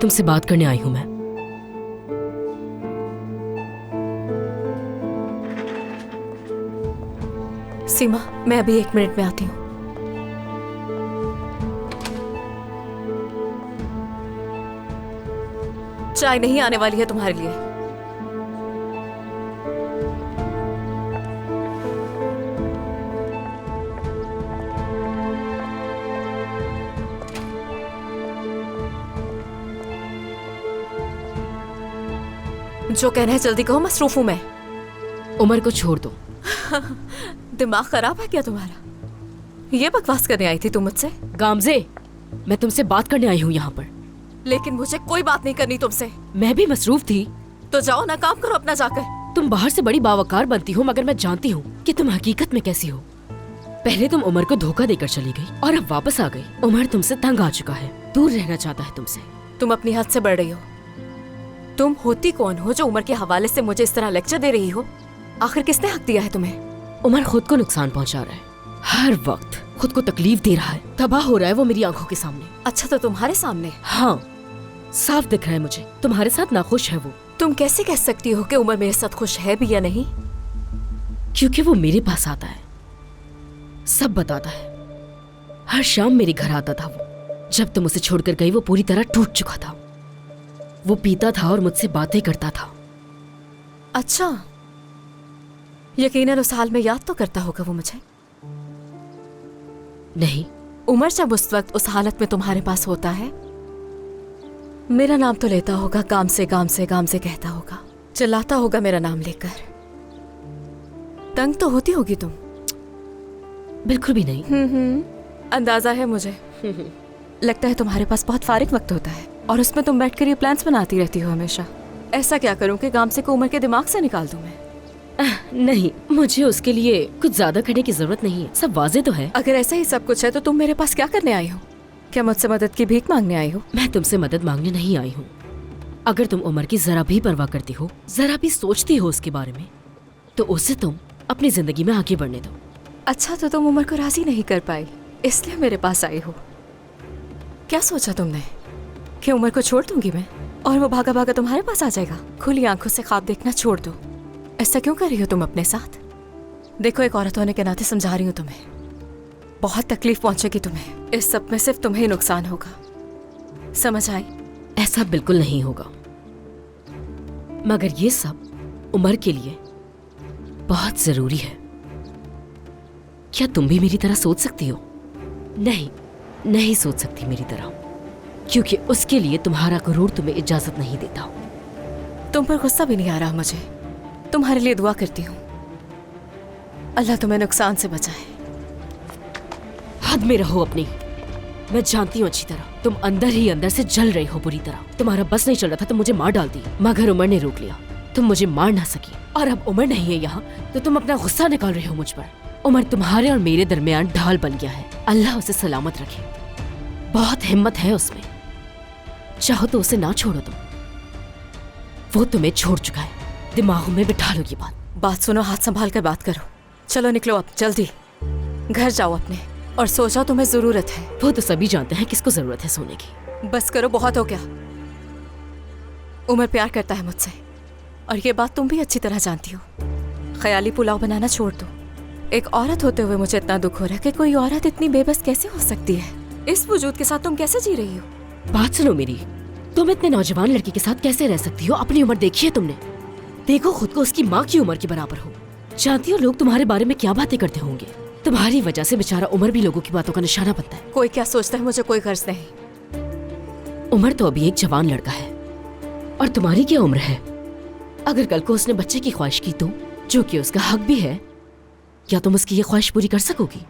तुमसे बात करने आई हूं मैं। सीमा, मैं अभी 1 मिनट में आती हूँ। चाय नहीं आने वाली है तुम्हारे लिए। जो कहना है जल्दी कहो, मसरूफ हूं मैं। उमर को छोड़ दो। दिमाग खराब है क्या तुम्हारा? ये बकवास करने आई थी तुम मुझसे? गामजे, मैं तुमसे बात करने आई हूँ यहाँ पर। लेकिन मुझे कोई बात नहीं करनी तुमसे। मैं भी मसरूफ थी। तो जाओ ना, काम करो अपना जाकर। तुम बाहर से बड़ी बावकार बनती हो, मगर मैं जानती हूँ कि तुम हकीकत में कैसी हो। पहले तुम उमर को धोखा देकर चली गई और अब वापस आ गई। उमर तुमसे तंग आ चुका है, दूर रहना चाहता है तुमसे। तुम अपनी हद से बढ़ रही हो। तुम होती कौन हो जो उमर के हवाले से मुझे इस तरह लेक्चर दे रही हो? आखिर किसने हक दिया है तुम्हें? उमर खुद को नुकसान पहुंचा रहा है, हर वक्त खुद को तकलीफ दे रहा है, तबाह हो रहा है वो मेरी आंखों के सामने। अच्छा, तो तुम्हारे सामने? हाँ, साफ दिख रहा है मुझे तुम्हारे साथ नाखुश है वो। तुम कैसे कह सकती हो कि उमर मेरे साथ खुश है भी या नहीं? क्योंकि वो मेरे पास आता है, सब बताता है। हर शाम मेरे घर आता था वो। जब तुम उसे छोड़कर गई वो पूरी तरह टूट चुका था। वो पीता था और मुझसे बातें करता था। अच्छा, यकीनन उस हाल में याद तो करता होगा वो मुझे। नहीं, उमर जब उस वक्त उस हालत में तुम्हारे पास होता है, मेरा नाम तो लेता होगा, काम से कहता होगा, चिल्लाता होगा मेरा नाम लेकर। तंग तो होती होगी तुम। बिल्कुल भी नहीं। अंदाजा है मुझे। लगता है तुम्हारे पास बहुत फारिग वक्त होता है और उसमें तुम बैठकर ये प्लान्स बनाती रहती हो हमेशा। ऐसा क्या करूं कि गामसे को उमर के दिमाग से निकाल दूं मैं? नहीं, मुझे उसके लिए कुछ ज्यादा करने की जरूरत नहीं है, सब वाजे तो है। अगर ऐसा ही सब कुछ है तो तुम मेरे पास क्या करने आई हो? क्या मुझसे मदद की भीख मांगने आई हो? मैं तुमसे मदद मांगने नहीं आई हूँ। अगर तुम उमर की जरा भी परवाह करती हो, जरा भी सोचती हो उसके बारे में, तो उसे तुम अपनी जिंदगी में आगे बढ़ने दो। अच्छा, तो तुम उमर को राजी नहीं कर पाई, इसलिए मेरे पास आई हो। क्या सोचा तुमने कि उमर को छोड़ दूंगी मैं और वो भागा भागा तुम्हारे पास आ जाएगा? खुली आंखों से ख्वाब देखना छोड़ दो। ऐसा क्यों कर रही हो तुम अपने साथ? देखो, एक औरत होने के नाते समझा रही हूँ तुम्हें, बहुत तकलीफ पहुंचेगी तुम्हें। इस सब में सिर्फ तुम्हें ही नुकसान होगा, समझ आई? ऐसा बिल्कुल नहीं होगा, मगर ये सब उमर के लिए बहुत जरूरी है। क्या तुम भी मेरी तरह सोच सकती हो? नहीं, नहीं सोच सकती मेरी तरह, क्योंकि उसके लिए तुम्हारा गुरूर तुम्हें इजाजत नहीं देता। तुम पर गुस्सा भी नहीं आ रहा मुझे। तुम्हारे लिए दुआ करती हूँ, अल्लाह तुम्हें नुकसान से बचाए। हद में रहो अपनी। मैं जानती हूँ अच्छी तरह, तुम अंदर ही अंदर से जल रही हो बुरी तरह। तुम्हारा बस नहीं चल रहा था, तुम मुझे मार डालती, मगर उमर ने रोक लिया। तुम मुझे मार ना सकी, और अब उमर नहीं है यहाँ तो तुम अपना गुस्सा निकाल रहे हो मुझ पर। उमर तुम्हारे और मेरे दरमियान ढाल बन गया है, अल्लाह उसे सलामत रखे। बहुत हिम्मत है उसमें, चाहो तो उसे ना छोड़ो तुम। वो तुम्हें छोड़ चुका है, दिमागों में बिठा लो ये बात सुनो, हाथ संभाल कर बात करो। चलो निकलो अब, जल्दी घर जाओ अपने और सो जाओ, तुम्हें जरूरत है। वो तो सभी जानते हैं किसको जरूरत है सोने की। बस करो, बहुत हो गया। उमर प्यार करता है मुझसे और ये बात तुम भी अच्छी तरह जानती हो। ख्याली पुलाव बनाना छोड़ दो। एक औरत होते हुए मुझे इतना दुख हो रहा है कि कोई औरत इतनी बेबस कैसे हो सकती है। इस वजूद के साथ तुम कैसे जी रही हो? बात सुनो मेरी, तुम इतने नौजवान लड़की के साथ कैसे रह सकती हो? अपनी उम्र देखी है तुमने? देखो खुद को उसकी माँ की उम्र के बराबर हो। जानती हो लोग तुम्हारे बारे में क्या बातें करते होंगे? तुम्हारी वजह से बेचारा उमर भी लोगों की बातों का निशाना बनता है। कोई क्या सोचता है मुझे कोई गर्ज नहीं। उमर तो अभी एक जवान लड़का है, और तुम्हारी क्या उम्र है? अगर कल को उसने बच्चे की ख्वाहिश की तो, जो कि उसका हक भी है, क्या तुम उसकी ये ख्वाहिश पूरी कर सकोगी?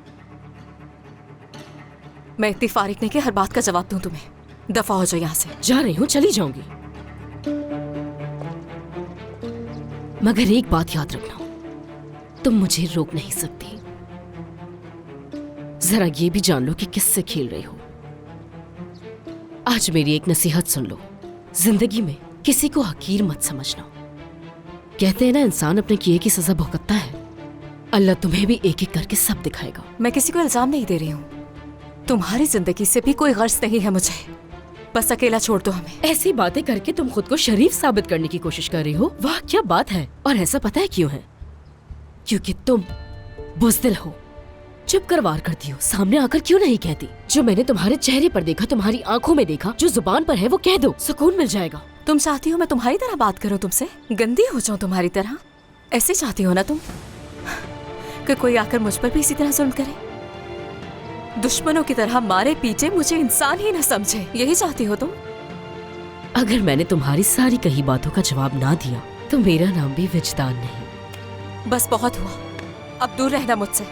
मैं इतनी फारिग नहीं कि हर बात का जवाब दूं तुम्हें। दफा हो जाओ यहाँ से। जा रही हूँ, चली जाऊंगी, मगर एक बात याद रखना, तुम मुझे रोक नहीं सकती। जरा ये भी जान लो कि किससे खेल रही हो। आज मेरी एक नसीहत सुन लो, जिंदगी में किसी को हकीर मत समझना। कहते हैं ना, इंसान अपने किए की सजा भुगतता है। अल्लाह तुम्हें भी एक एक करके सब दिखाएगा। मैं किसी को इल्जाम नहीं दे रही हूँ, तुम्हारी जिंदगी से भी कोई गर्ज नहीं है मुझे। बस अकेला छोड़ दो हमें। ऐसी बातें करके तुम खुद को शरीफ साबित करने की कोशिश कर रही हो। वाह क्या बात है। और ऐसा पता है क्यों है? क्योंकि तुम बुज़दिल हो, चुप कर वार करती हो। सामने आकर क्यों नहीं कहती? जो मैंने तुम्हारे चेहरे पर देखा, तुम्हारी आंखों में देखा, जो जुबान पर है वो कह दो, सुकून मिल जाएगा। तुम चाहती हो मैं तुम्हारी तरह बात करूं तुमसे? गंदी हो जाऊं तुम्हारी तरह? ऐसे चाहती हो ना तुम कि कोई आकर मुझ पर भी इसी तरह जुल्म करे? दुश्मनों की तरह मारे पीटे, मुझे इंसान ही न समझे, यही चाहती हो तुम? अगर मैंने तुम्हारी सारी कही बातों का जवाब ना दिया तो मेरा नाम भी विजदान नहीं। बस बहुत हुआ, अब दूर रहना मुझसे।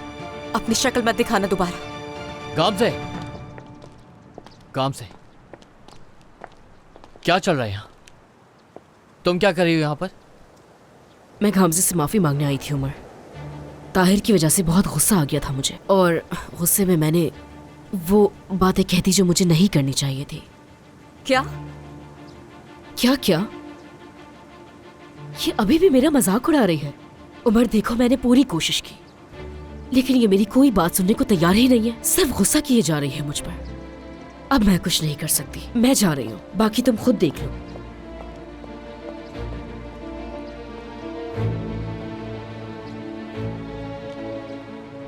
अपनी शक्ल मत दिखाना दोबारा। काम से क्या चल रहा है यहाँ? तुम क्या कर रही हो यहाँ पर? मैं गामजे से माफी मांगने आई थी उमर। ताहिर की वजह से बहुत गुस्सा आ गया था मुझे, और गुस्से में मैंने वो बातें कह दी जो मुझे नहीं करनी चाहिए थी। क्या क्या क्या? ये अभी भी मेरा मजाक उड़ा रही है। उमर देखो, मैंने पूरी कोशिश की, लेकिन ये मेरी कोई बात सुनने को तैयार ही नहीं है। सिर्फ गुस्सा किए जा रही है मुझ पर। अब मैं कुछ नहीं कर सकती, मैं जा रही हूँ, बाकी तुम खुद देख लो।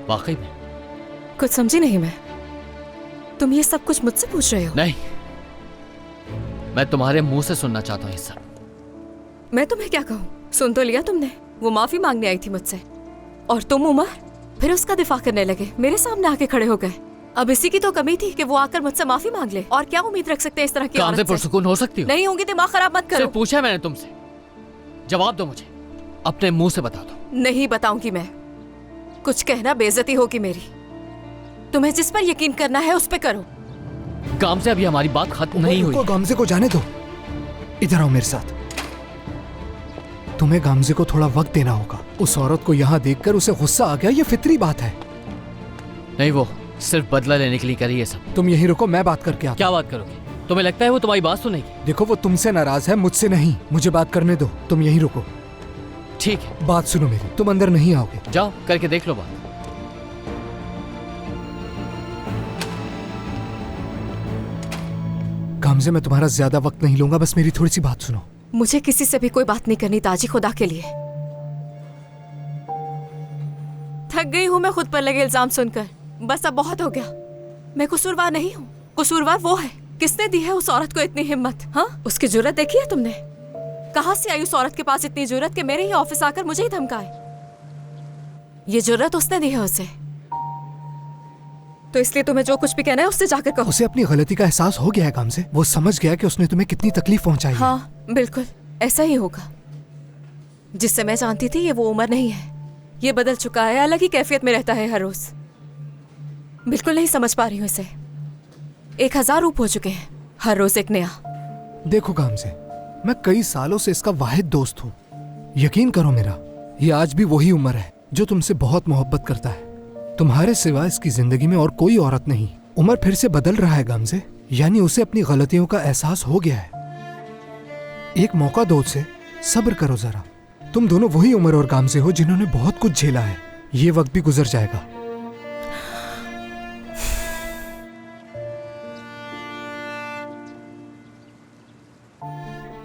वाकई में कुछ समझी नहीं मैं। तुम ये सब कुछ मुझसे पूछ रहे हो? नहीं, मैं तुम्हारे मुंह से सुनना चाहता हूँ ये सब। मैं तुम्हें क्या कहूँ? सुन तो लिया तुमने, वो माफी मांगने आई थी मुझसे, और तुम उमर फिर उसका दिफा करने लगे, मेरे सामने आके खड़े हो गए। अब इसी की तो कमी थी कि वो आकर मुझसे माफी मांग ले। और क्या उम्मीद रख सकते हैं इस तरह की काम औरत से से? पुरसुकून हो सकती हो? नहीं होंगी, दिमाग खराब मत करो। सिर्फ पूछा है मैंने तुमसे, जवाब दो मुझे, अपने मुंह से बता दो। नहीं बताऊंगी मैं। कुछ कहना बेइज्जती होगी मेरी। तुम्हें जिस पर यकीन करना है उस पे करो। काम से अभी हमारी बात खत्म नहीं हुई। गामजे को जाने दो। इधर आओ मेरे साथ। तुम्हें गामजे को थोड़ा वक्त देना होगा। उस औरत को यहाँ देखकर उसे गुस्सा आ गया, ये फितरी बात है। नहीं, वो सिर्फ बदला लेने के लिए करी है सब। तुम यहीं रुको, मैं बात करके आता। क्या बात करोगे? तुम्हें लगता है वो तुम्हारी बात सुनेगी? देखो, वो तुमसे नाराज है, मुझसे नहीं। मुझे बात करने दो, तुम यहीं रुको। ठीक है, बात सुनो मेरी, तुम अंदर नहीं आओगे। जाओ करके देख लो बात। गामजे, मैं तुम्हारा ज्यादा वक्त नहीं लूंगा, बस मेरी थोड़ी सी बात सुनो। मुझे किसी से भी कोई बात नहीं करनी ताजी, खुदा के लिए। थक गई हूँ मैं खुद पर लगे इल्जाम सुनकर। बस अब बहुत हो गया। मैं कसूरवार नहीं हूँ, कसूरवार वो है। किसने दी है उस औरत को इतनी हिम्मत? हाँ, उसकी जुर्रत देखी है तुमने? कहाँ से आई उस औरत के पास इतनी जुर्रत कि मेरे ही ऑफिस आकर मुझे ही धमकाए? ये जुर्रत उसने दी है उसे, तो इसलिए तुम्हें जो कुछ भी कहना है उससे जाकर कहो। उसे अपनी गलती का एहसास हो गया है गामजे। वो समझ गया कि उसने तुम्हें कितनी तकलीफ पहुंचाई है। हाँ बिल्कुल ऐसा ही होगा। जिससे मैं जानती थी ये वो उम्र नहीं है। ये बदल चुका है, अलग ही कैफियत में रहता है हर रोज। बिल्कुल नहीं समझ पा रही हूँ इसे। 1000 रूप हो चुके हैं, हर रोज एक नया। देखो गामजे, मैं कई सालों से इसका वाहिद दोस्त हूँ। यकीन करो मेरा, ये आज भी वही उम्र है जो तुमसे बहुत मोहब्बत करता है। तुम्हारे सिवा इसकी जिंदगी में और कोई औरत नहीं। उमर फिर से बदल रहा है गामजे, यानी उसे अपनी गलतियों का एहसास हो गया है। एक मौका दो उसे, सब्र करो जरा। तुम दोनों वही उमर और गामजे हो जिन्होंने बहुत कुछ झेला है। ये वक्त भी गुजर जाएगा।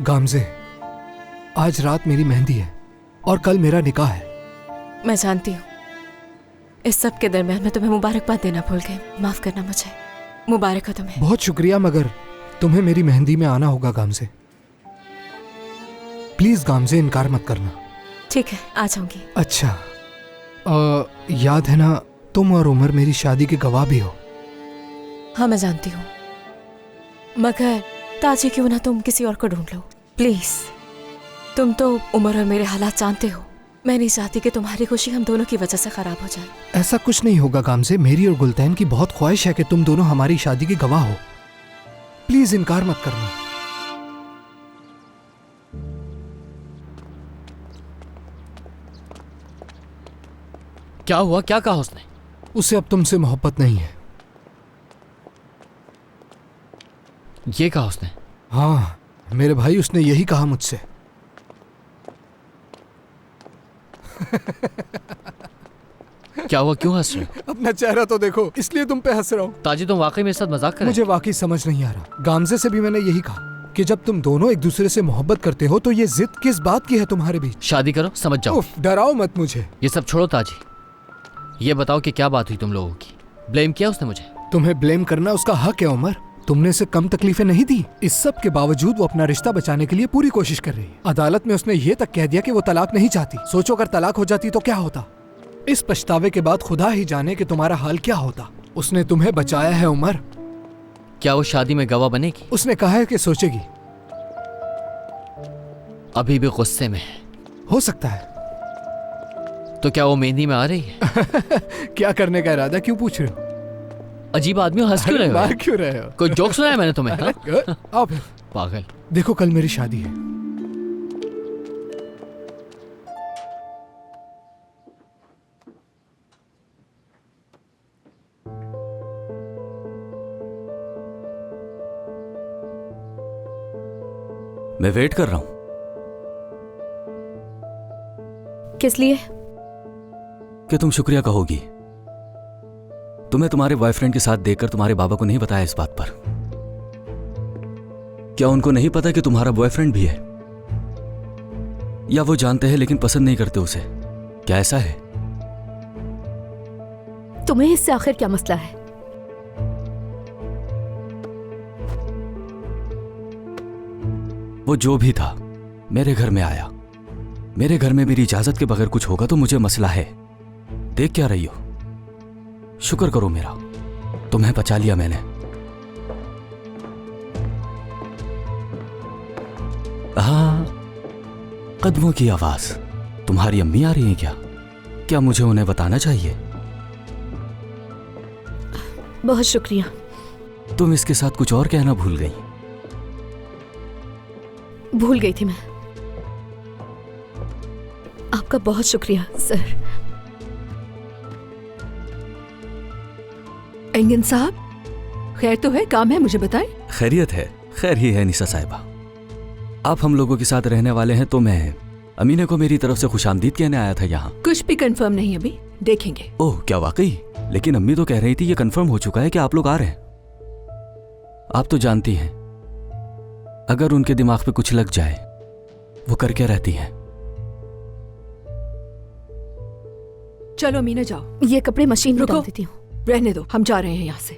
गामजे, आज रात मेरी मेहंदी है और कल मेरा निकाह है। मैं जानती हूँ। इस सब के दरमियान मैं तुम्हें मुबारकबाद देना भूल गई। माफ करना मुझे। मुबारक हो तुम्हें। बहुत शुक्रिया, मगर तुम्हें मेरी मेहंदी में आना होगा गामजे। प्लीज गामजे, इनकार मत करना। ठीक है, आ जाऊंगी। अच्छा, याद है ना, तुम और उमर मेरी शादी के गवाह भी हो। हाँ मैं जानती हूँ, मगर ताजी क्यों ना तुम किसी और को ढूंढ लो प्लीज। तुम तो उमर और मेरे हालात जानते हो। मैं नहीं चाहती कि तुम्हारी खुशी हम दोनों की वजह से खराब हो जाए। ऐसा कुछ नहीं होगा गामजे। मेरी और गुलतैन की बहुत ख्वाहिश है कि तुम दोनों हमारी शादी के गवाह हो। प्लीज इनकार मत करना। क्या हुआ? क्या कहा उसने? उसे अब तुमसे मोहब्बत नहीं है। ये कहा उसने? हाँ मेरे भाई, उसने यही कहा मुझसे। क्या हुआ? क्यों हंस रहे हो? अब अपना चेहरा तो देखो, इसलिए तुम पे हंस रहा हूँ। ताजी तुम वाकई मेरे साथ मजाक कर रहे मुझे वाकई समझ नहीं आ रहा। गामजे से भी मैंने यही कहा कि जब तुम दोनों एक दूसरे से मोहब्बत करते हो तो ये जिद किस बात की है तुम्हारे बीच? शादी करो, समझ जाओ। उफ, डराओ मत मुझे। ये सब छोड़ो ताजी, ये बताओ कि क्या बात हुई तुम लोगों की? ब्लेम किया उसने मुझे? तुम्हें ब्लेम करना उसका हक है उमर। तुमने इसे कम तकलीफें नहीं दी। इस सब के बावजूद वो अपना रिश्ता बचाने के लिए पूरी कोशिश कर रही है। अदालत में उसने ये तक कह दिया कि वो तलाक नहीं चाहती। सोचो अगर तलाक हो जाती तो क्या होता? इस पछतावे के बाद खुदा ही जाने कि तुम्हारा हाल क्या होता। उसने तुम्हें बचाया है उमर। क्या वो शादी में गवाह बनेगी? उसने कहा है कि सोचेगी। अभी भी गुस्से में है? हो सकता है। तो क्या वो मेहंदी में आ रही है? क्या करने का इरादा, क्यों पूछ रहे हो? अजीब आदमी हो, हंस क्यों रहे हो? मार क्यों रहे हो? कोई जोक सुनाया मैंने तुम्हें? हाँ? आओ फिर। पागल। देखो कल मेरी शादी है। मैं वेट कर रहा हूं। किस लिए? कि तुम शुक्रिया कहोगी। तुम्हें तुम्हारे बॉयफ्रेंड के साथ देखकर तुम्हारे बाबा को नहीं बताया इस बात पर। क्या उनको नहीं पता कि तुम्हारा बॉयफ्रेंड भी है? या वो जानते हैं लेकिन पसंद नहीं करते उसे? क्या ऐसा है? तुम्हें इससे आखिर क्या मसला है? वो जो भी था मेरे घर में आया। मेरे घर में मेरी इजाजत के बगैर कुछ होगा तो मुझे मसला है। देख क्या रही हो? शुक्र करो मेरा, तुम्हें बचा लिया मैंने। हाँ, कदमों की आवाज। तुम्हारी अम्मी आ रही हैं क्या? क्या मुझे उन्हें बताना चाहिए? बहुत शुक्रिया। तुम इसके साथ कुछ और कहना भूल गई। भूल गई थी मैं। आपका बहुत शुक्रिया सर। एंगन साहब, खैर तो है? काम है, मुझे बताएं। खैरियत है। खैर ही है निसा साहिबा। आप हम लोगों के साथ रहने वाले हैं तो मैं अमीना को मेरी तरफ से खुशामदीद कहने आया था यहाँ। कुछ भी कंफर्म नहीं, अभी देखेंगे। ओह, क्या वाकई? लेकिन अम्मी तो कह रही थी ये कंफर्म हो चुका है कि आप लोग आ रहे हैं। आप तो जानती हैं अगर उनके दिमाग पे कुछ लग जाए वो करके रहती हैं। चलो मीना जाओ। ये कपड़े मशीन में रुको। डाल देती हूँ। रहने दो, हम जा रहे हैं यहाँ से।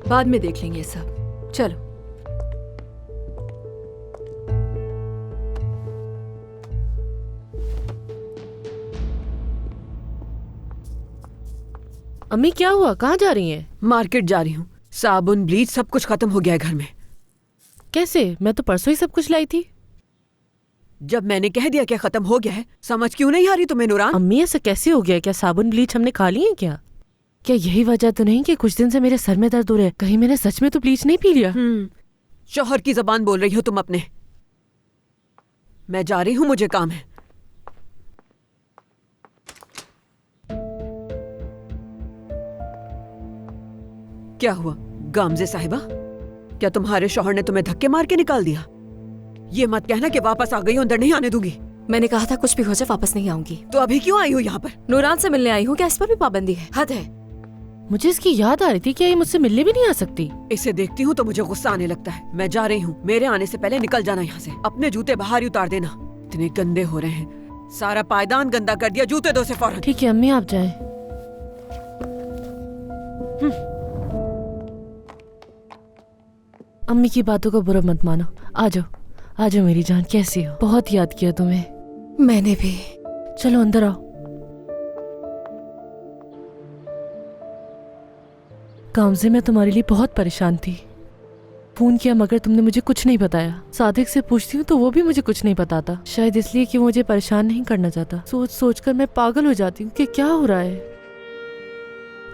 बाद में देख लेंगे ये सब। चलो। अम्मी क्या हुआ, कहाँ जा रही हैं? मार्केट जा रही हूँ। साबुन, ब्लीच सब कुछ खत्म हो गया है घर में। कैसे? मैं तो परसों ही सब कुछ लाई थी। जब मैंने कह दिया कि खत्म हो गया है, समझ क्यों नहीं आ रही तुम्हें नूरान? अम्मी ऐसा कैसे हो गया? क्या साबुन ब्लीच हमने खा ली है क्या? क्या यही वजह तो नहीं कि कुछ दिन से मेरे सर में दर्द हो रहा है? कहीं मैंने सच में तो ब्लीच नहीं पी लिया? शौहर की जबान बोल रही हो तुम अपने। मैं जा रही हूँ, मुझे काम है। क्या हुआ गामजे साहिबा? क्या तुम्हारे शौहर ने तुम्हें धक्के मार के निकाल दिया? ये मत कहना कि वापस आ गई हो, अंदर नहीं आने दूंगी। मैंने कहा था कुछ भी हो जाए वापस नहीं आऊंगी। तो अभी क्यों आई हो यहाँ पर? नूरान से मिलने आई हूँ। क्या इस पर भी पाबंदी है? हद है। मुझे इसकी याद आ रही थी, क्या ये मुझसे मिलने भी नहीं आ सकती? इसे देखती हूँ तो मुझे गुस्सा आने लगता है। मैं जा रही हूँ, मेरे आने से पहले निकल जाना यहाँ से। अपने जूते बाहर ही उतार देना। इतने गंदे हो रहे हैं, सारा पायदान गंदा कर दिया। जूते दो से फौरन। ठीक है अम्मी, आप जाएं। अम्मी की बातों का बुरा मत मानो। आ जाओ, आ जाओ मेरी जान। कैसी हो? बहुत याद किया तुम्हें। मैंने भी। चलो अंदर आओ। कामजे, मैं तुम्हारे लिए बहुत परेशान थी। फोन किया मगर तुमने मुझे कुछ नहीं बताया। सादिक से पूछती हूँ तो वो भी मुझे कुछ नहीं बताता। शायद इसलिए कि वो मुझे परेशान नहीं करना चाहता। सोच सोच कर मैं पागल हो जाती हूँ कि क्या हो रहा है।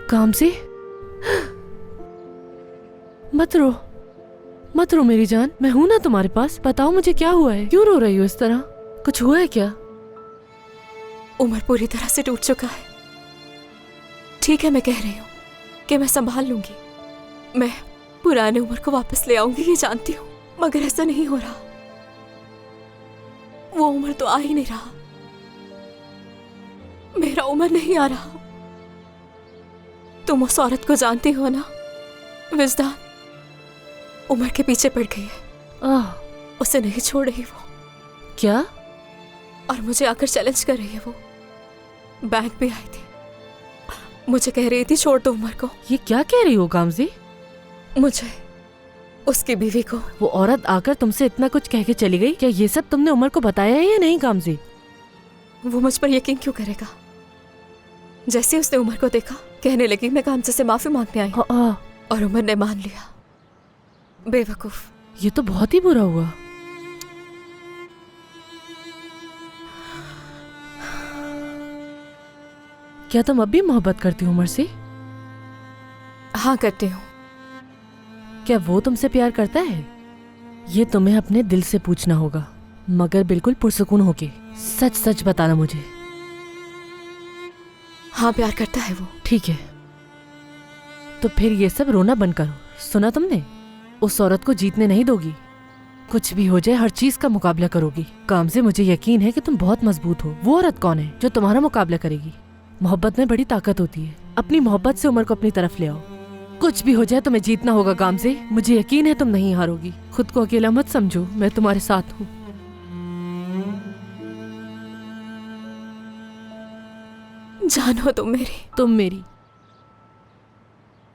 कामजे, मत रो मेरी जान। मैं हूं ना तुम्हारे पास। बताओ मुझे क्या हुआ है? क्यों रो रही हो इस तरह? कुछ हुआ है क्या? उमर पूरी तरह से टूट चुका है। ठीक है, मैं कह रही हूँ कि मैं संभाल लूंगी। मैं पुराने उमर को वापस ले आऊंगी, ये जानती हूँ। मगर ऐसा नहीं हो रहा। वो उमर तो आ ही नहीं रहा। मेरा उमर नहीं आ रहा। तुम उस औरत को जानती हो ना? विजदान उमर के पीछे पड़ गई है। आह, उसे नहीं छोड़ रही वो, क्या? और मुझे आकर चैलेंज कर रही है वो। बैंक भी आई थी, मुझे कह रही थी छोड़ दो उमर को। ये क्या कह रही हो गामजी? मुझे, उसकी बीवी को। वो औरत आकर तुमसे इतना कुछ कह के चली गई? क्या ये सब तुमने उमर को बताया है या नहीं गामजी? वो मुझ पर यकीन क्यों करेगा? जैसे उसने उमर को देखा, कहने लगी मैं गामजे से माफी मांगने आई, और उमर ने मान लिया। बेवकूफ। ये तो बहुत ही बुरा हुआ। क्या तुम अब भी मोहब्बत करती हो उमर से? हाँ करती हूँ। क्या वो तुमसे प्यार करता है? ये तुम्हें अपने दिल से पूछना होगा, मगर बिल्कुल पुरसुकून होके। सच सच बताना मुझे। हाँ प्यार करता है वो। ठीक है, तो फिर ये सब रोना बंद करो। सुना तुमने? उस औरत को जीतने नहीं दोगी। कुछ भी हो जाए हर चीज का मुकाबला करोगी। काम से मुझे यकीन है कि तुम बहुत मजबूत हो। वो औरत कौन है जो तुम्हारा मुकाबला करेगी? मोहब्बत में बड़ी ताकत होती है। अपनी मोहब्बत से उमर को अपनी तरफ ले आओ। कुछ भी हो जाए तुम्हें जीतना होगा काम से। मुझे यकीन है तुम नहीं हारोगी। खुद को अकेला मत समझो, मैं तुम्हारे साथ हूँ। जान हो तुम मेरी। तुम मेरी।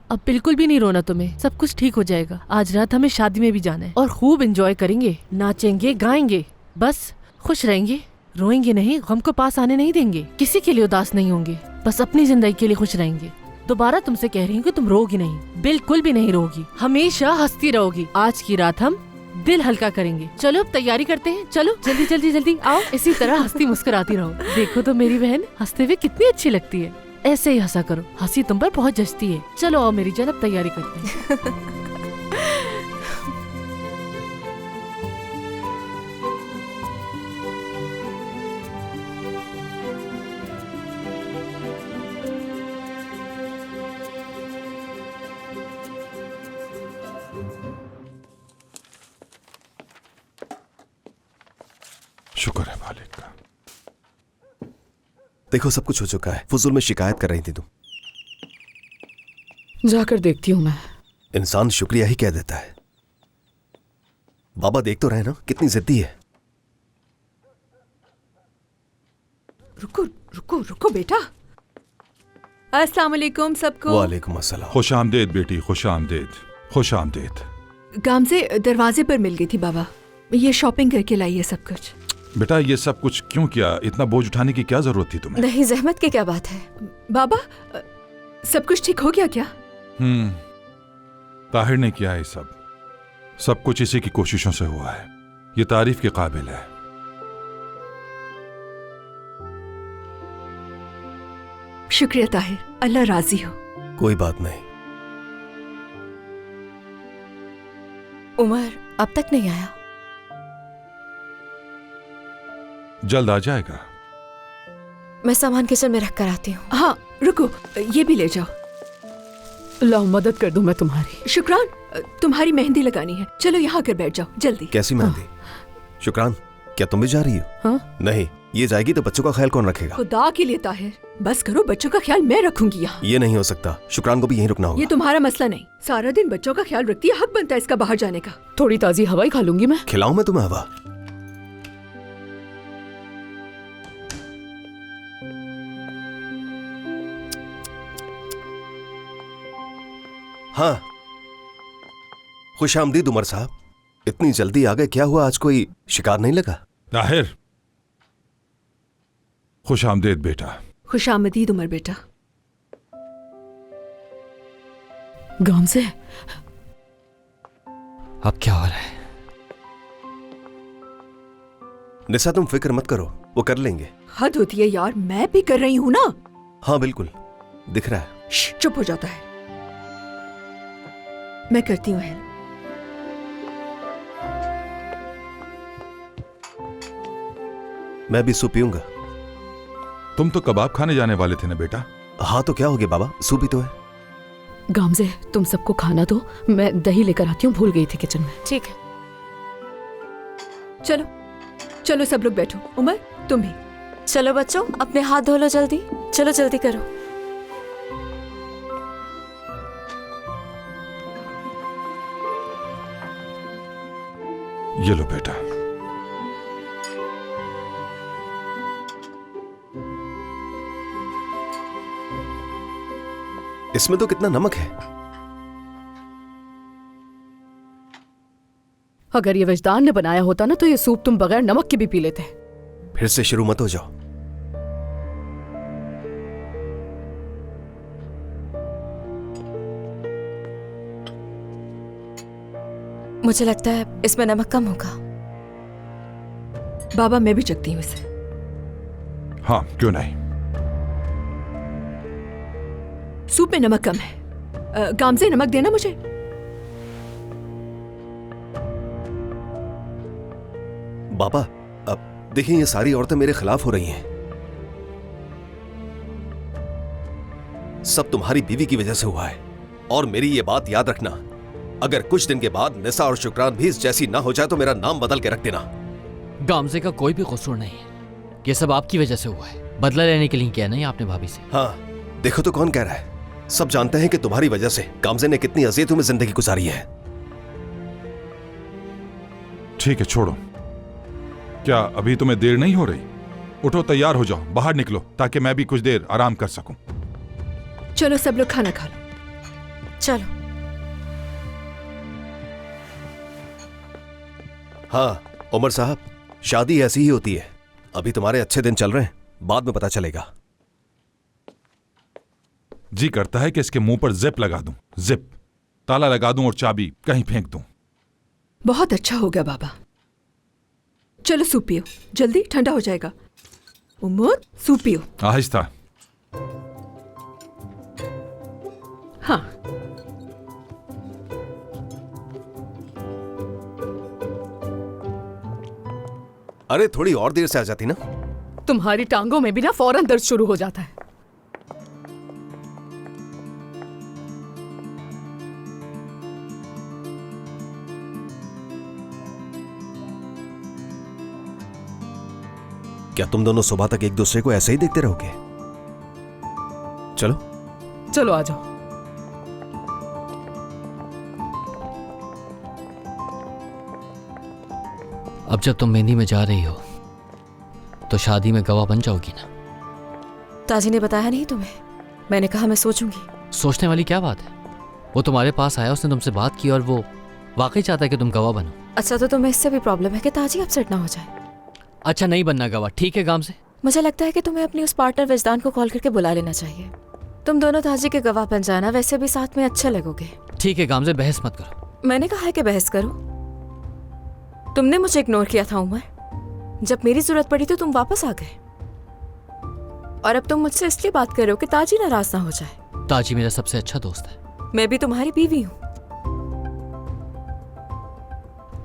अब बिल्कुल भी नहीं रोना तुम्हें, सब कुछ ठीक हो जाएगा। आज रात हमें शादी में भी जाना है और खूब एंजॉय करेंगे, नाचेंगे गाएंगे, बस खुश रहेंगे, रोएंगे नहीं, गम को पास आने नहीं देंगे, किसी के लिए उदास नहीं होंगे, बस अपनी जिंदगी के लिए खुश रहेंगे। दोबारा तुमसे कह रही हूँ कि तुम रोगी नहीं, बिल्कुल भी नहीं रोगी, हमेशा हंसती रहोगी। आज की रात हम दिल हल्का करेंगे। चलो अब तैयारी करते हैं, चलो जल्दी जल्दी जल्दी आओ। इसी तरह हंसती मुस्कुराती रहो। देखो तो मेरी बहन हंसते हुए कितनी अच्छी लगती है। ऐसे ही हंसा करो, हंसी तुम पर बहुत जचती है। चलो आओ मेरी जान, अब तैयारी करते हैं। शुक्र है मालिक का। देखो सब कुछ हो चुका है। फुजूल में शिकायत कर रही थी तुम। जाकर देखती हूँ मैं। इंसान शुक्रिया ही कह देता है। बाबा देख तो रहे ना कितनी जिद्दी है। रुको रुको रुको बेटा। अस्सलाम वालेकुम सबको। वालेकुम अस्सलाम। खुश आमदेद बेटी, खुश आमदेद, खुश आमदेद। गामजे दरवाजे पर मिल गई थी बाबा, ये शॉपिंग करके लाई है सब कुछ। बेटा ये सब कुछ क्यों किया? इतना बोझ उठाने की क्या जरूरत थी तुम्हें? नहीं, जहमत की क्या बात है। बाबा सब कुछ ठीक हो गया क्या? ताहिर ने किया है सब कुछ इसी की कोशिशों से हुआ है। ये तारीफ के काबिल है। शुक्रिया ताहिर, अल्लाह राजी हो। कोई बात नहीं। उमर अब तक नहीं आया? जल्द आ जाएगा। मैं सामान किचन में रख कर आती हूँ। हाँ रुको, ये भी ले जाओ। लाओ मदद कर दूं मैं तुम्हारी। शुक्रान, तुम्हारी मेहंदी लगानी है, चलो यहाँ आकर बैठ जाओ जल्दी। कैसी मेहंदी? शुक्रान, क्या तुम भी जा रही हो? हाँ? नहीं, ये जाएगी तो बच्चों का ख्याल कौन रखेगा? खुदा के लिए ताहिर, बस करो, बच्चों का ख्याल मैं रखूंगी यहाँ। ये नहीं हो सकता, शुक्रान को भी यहीं रुकना होगा। ये तुम्हारा मसला नहीं, सारा दिन बच्चों का ख्याल रखती है, हक बनता है इसका बाहर जाने का। थोड़ी ताजी हवाई खा लूंगी मैं। खिलाऊं मैं तुम्हें हवा? हाँ, खुश आमदीद उमर साहब। इतनी जल्दी आ गए, क्या हुआ? आज कोई शिकार नहीं लगा? ताहिर, खुश आमदेद बेटा। खुश आमदीद उमर बेटा। गामजे, अब क्या हो रहा है? निसा तुम फिक्र मत करो, वो कर लेंगे। हद होती है यार, मैं भी कर रही हूँ ना। हाँ बिल्कुल, दिख रहा है। चुप हो जाता है। मैं करती हूँ हेल्प। मैं भी सूप पीऊंगा। तुम तो कबाब खाने जाने वाले थे ना बेटा? हाँ तो क्या हो गया बाबा, सूप ही तो है। गामजे तुम सबको खाना दो, मैं दही लेकर आती हूँ, भूल गई थी किचन में। ठीक है। चलो चलो सब लोग बैठो। उमर तुम भी। चलो बच्चों, अपने हाथ धो लो जल्दी, चलो जल्दी करो। ये लो बेटा। इसमें तो कितना नमक है। अगर ये विजदान ने बनाया होता ना तो ये सूप तुम बगैर नमक के भी पी लेते। फिर से शुरू मत हो जाओ। मुझे लगता है इसमें नमक कम होगा। बाबा मैं भी चखती हूँ इसे। हाँ क्यों नहीं। सूप में नमक कम है। गामजे नमक देना मुझे। बाबा अब देखिए, ये सारी औरतें मेरे खिलाफ हो रही हैं। सब तुम्हारी बीवी की वजह से हुआ है। और मेरी ये बात याद रखना, अगर कुछ दिन के बाद निसा और शुक्रान भी इस जैसी ना हो जाए तो मेरा नाम बदल के रख देना। गामजे का कोई भी कसूर नहीं है, ये सब आपकी वजह से हुआ है। बदला लेने के लिए किया नहीं आपने भाभी से। हाँ देखो तो कौन कह रहा है। सब जानते हैं कि तुम्हारी वजह से गामजे ने कितनी अज़ियतों में जिंदगी गुजारी है। ठीक है छोड़ो। क्या अभी तुम्हें देर नहीं हो रही? उठो, तैयार हो जाओ, बाहर निकलो ताकि मैं भी कुछ देर आराम कर सकूं। चलो सब लोग खाना खा लो। चलो। हाँ उमर साहब, शादी ऐसी ही होती है। अभी तुम्हारे अच्छे दिन चल रहे हैं, बाद में पता चलेगा। जी करता है कि इसके मुंह पर जिप लगा दूं, जिप ताला लगा दूं और चाबी कहीं फेंक दूं। बहुत अच्छा हो गया बाबा। चलो सूप पियो, जल्दी ठंडा हो जाएगा। उमर सूप पियो। आहिस्ता। हाँ अरे थोड़ी और देर से आ जाती ना। तुम्हारी टांगों में भी ना फौरन दर्द शुरू हो जाता है। क्या तुम दोनों सुबह तक एक दूसरे को ऐसे ही देखते रहोगे? चलो चलो आ जाओ। अब जब तुम मेहंदी में जा रही हो तो शादी में गवाह बन जाओगी ना। ताजी ने बताया नहीं तुम्हें? मैंने कहा मैं सोचूंगी। सोचने वाली क्या बात है? वो तुम्हारे पास आया, उसने तुमसे बात की और वो वाकई चाहता है कि तुम गवाह बनो। अच्छा तो तुम्हें इससे भी प्रॉब्लम है कि ताजी अपसेट ना हो जाए? अच्छा नहीं बनना गवाह, ठीक है गामजे। मुझे लगता है कि तुम्हें अपनी उस पार्टनर विजदान को कॉल करके बुला लेना चाहिए। तुम दोनों ताजी के गवाह बन जाना, वैसे भी साथ में अच्छे लगोगे। ठीक है गामजे, बहस मत करो। मैंने कहा है कि बहस करो। तुमने मुझे इग्नोर किया था उमर। जब मेरी जरूरत पड़ी तो तुम वापस आ गए, और अब तुम मुझसे इसलिए बात कर रहे हो कि ताजी नाराज ना हो जाए। ताजी मेरा सबसे अच्छा दोस्त है। मैं भी तुम्हारी बीवी हूँ।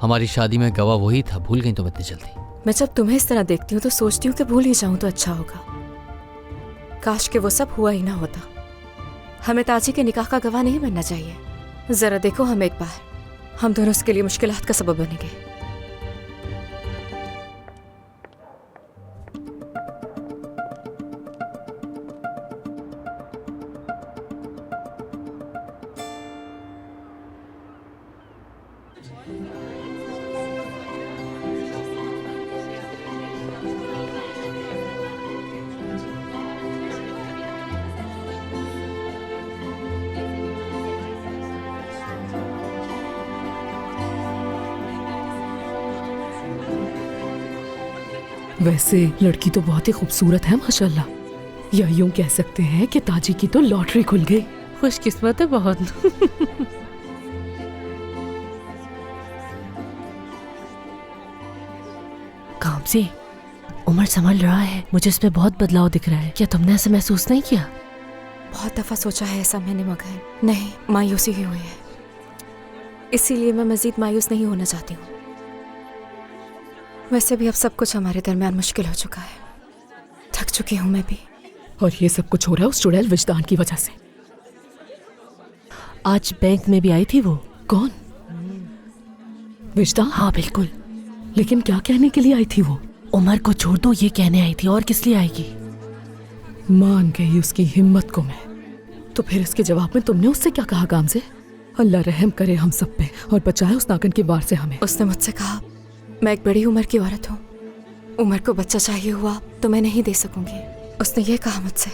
हमारी शादी में गवाह वही था, भूल गई तुम इतनी जल्दी। मैं जब तुम्हें इस तरह देखती हूँ तो सोचती हूँ कि भूल ही जाऊं तो अच्छा होगा। काश कि वो सब हुआ ही ना होता। हमें ताजी के निकाह का गवाह नहीं बनना चाहिए। जरा देखो हम एक बार, हम दोनों इसके लिए मुश्किलात का सबब बनेंगे। वैसे लड़की तो बहुत ही खूबसूरत है माशाल्लाह। या यूं कह सकते हैं कि ताजी की तो लॉटरी खुल गई। खुशकिस्मत है बहुत। गामजे, उमर संभल रहा है, मुझे इसमें बहुत बदलाव दिख रहा है। क्या तुमने ऐसा महसूस नहीं किया? बहुत दफा सोचा है ऐसा मैंने, मगर नहीं, मायूसी ही हुई है। इसीलिए मैं मजीद मायूस नहीं होना चाहती हूँ। वैसे भी अब सब कुछ हमारे दरमियान मुश्किल हो चुका है। थक चुकी हूँ मैं भी। और ये सब कुछ हो रहा है उस चुड़ैल विजदान की वजह से। आज बैंक में भी आई थी वो। कौन? विजदान? हाँ बिल्कुल। लेकिन क्या कहने के लिए आई थी वो? उमर को छोड़ दो, ये कहने आई थी, और किस लिए आएगी? मान गई उसकी हिम्मत को मैं। तो फिर इसके जवाब में तुमने उससे क्या कहा गामजे? अल्लाह रहम करे हम सब पे और बचाए उस नागन की वार से हमें। उसने मुझसे कहा मैं एक बड़ी उम्र की औरत हूँ। उमर को बच्चा चाहिए हुआ तो मैं नहीं दे सकूंगी। उसने ये कहा मुझसे।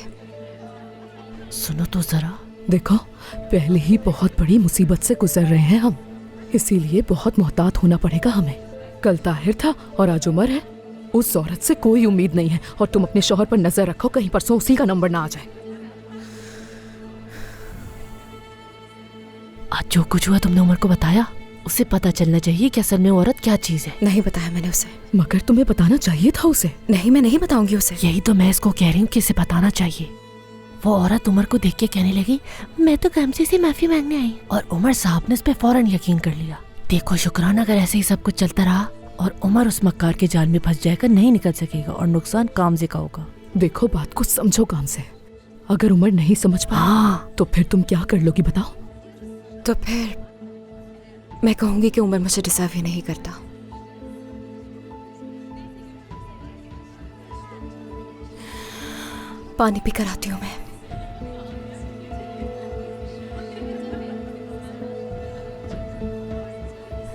सुनो तो जरा। देखो, पहले ही बहुत बड़ी मुसीबत से गुजर रहे हैं हम, इसीलिए बहुत मोहतात होना पड़ेगा हमें। कल ताहिर था और आज उमर है। उस औरत से कोई उम्मीद नहीं है और तुम अपने शौहर पर नजर रखो, कहीं परसों उसी का नंबर ना आ जाए। आज जो कुछ हुआ तुमने उमर को बताया? उसे पता चलना चाहिए कि असल में औरत क्या चीज है। नहीं बताया मैंने उसे। मगर तुम्हें बताना चाहिए था उसे। नहीं, मैं नहीं बताऊंगी उसे। यही तो मैं इसको कह रही हूँ कि इसे बताना चाहिए। वो औरत उमर को देख के कहने लगी, मैं तो गामसी से माफी मांगने आई, और उमर साहब ने इस पे फौरन यकीन कर लिया। देखो शुक्राना, अगर ऐसे ही सब कुछ चलता रहा और उमर उस मक्कार के जाल में फंस जाएगा, नहीं निकल सकेगा और नुकसान कामजे का होगा। देखो, बात को समझो काम से। अगर उमर नहीं समझ पाया तो फिर तुम क्या कर लोगी बताओ? तो फिर मैं कहूंगी कि उमर मुझे डिजर्व ही नहीं करता। पानी पी कर आती हूँ मैं।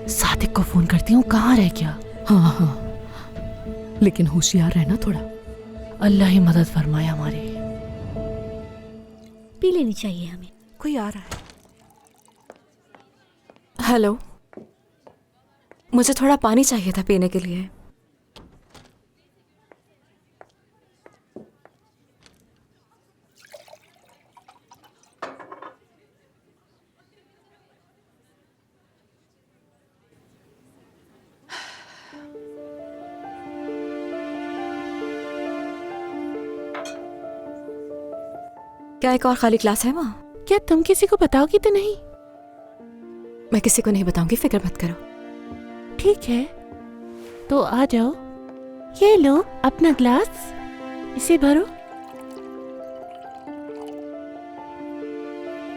सादिक को फोन करती हूँ, कहाँ रह गया? हाँ हाँ, लेकिन होशियार रहना थोड़ा। अल्लाह ही मदद फरमाए हमारी। पी लेनी चाहिए हमें। कोई आ रहा है। हेलो, मुझे थोड़ा पानी चाहिए था पीने के लिए। क्या एक और खाली क्लास है वहाँ? क्या तुम किसी को बताओगी तो नहीं? मैं किसी को नहीं बताऊंगी, फिक्र मत करो। ठीक है, तो आ जाओ। ये लो अपना ग्लास, इसे भरो।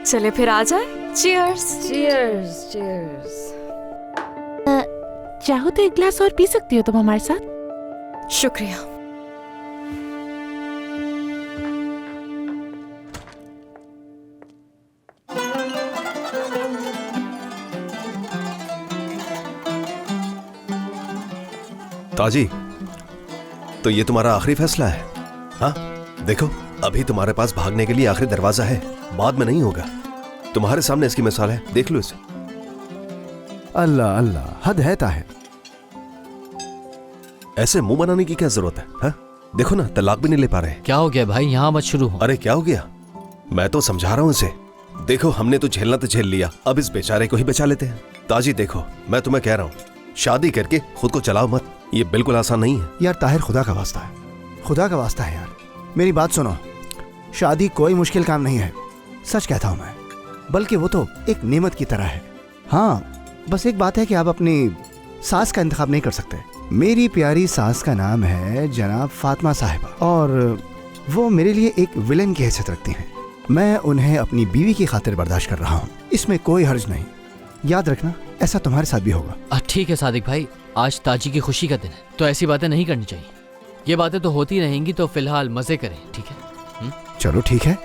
चले फिर आ जाए। चीयर्स। Cheers cheers. चाहो तो एक ग्लास और पी सकती हो तुम हमारे साथ। शुक्रिया। ताजी, तो ये तुम्हारा आखिरी फैसला है? हाँ, देखो अभी तुम्हारे पास भागने के लिए आखिरी दरवाजा है, बाद में नहीं होगा। तुम्हारे सामने इसकी मिसाल है, देख लो इसे। अल्लाह अल्लाह, हद है ताहिर। ऐसे मुंह बनाने की क्या जरूरत है? हाँ? देखो ना, तलाक भी नहीं ले पा रहे। क्या हो गया भाई, यहाँ मत शुरू हो। अरे क्या हो गया? मैं तो समझा रहा हूँ इसे। देखो हमने तो झेलना तो झेल लिया, अब इस बेचारे को ही बचा लेते हैं। ताजी देखो, मैं तुम्हें कह रहा हूँ, शादी करके खुद को चलाओ मत, ये बिल्कुल आसान नहीं है। यार ताहिर, खुदा का वास्ता है, खुदा का वास्ता है यार, मेरी बात सुनो। शादी कोई मुश्किल काम नहीं है, सच कहता हूं मैं, बल्कि वो तो एक नेमत की तरह है। हाँ, बस एक बात है कि आप अपनी सास का इंतखाब नहीं कर सकते। मेरी प्यारी सास का नाम है जनाब फातिमा साहिबा, और वो मेरे लिए एक विलन की हैसियत रखती हैं। मैं उन्हें अपनी बीवी की खातिर बर्दाश्त कर रहा हूँ, इसमें कोई हर्ज नहीं। याद रखना, ऐसा तुम्हारे साथ भी होगा। ठीक है सादिक भाई, आज ताजी की खुशी का दिन है, तो ऐसी बातें नहीं करनी चाहिए। ये बातें तो होती रहेंगी, तो फिलहाल मजे करें, ठीक है? चलो ठीक है।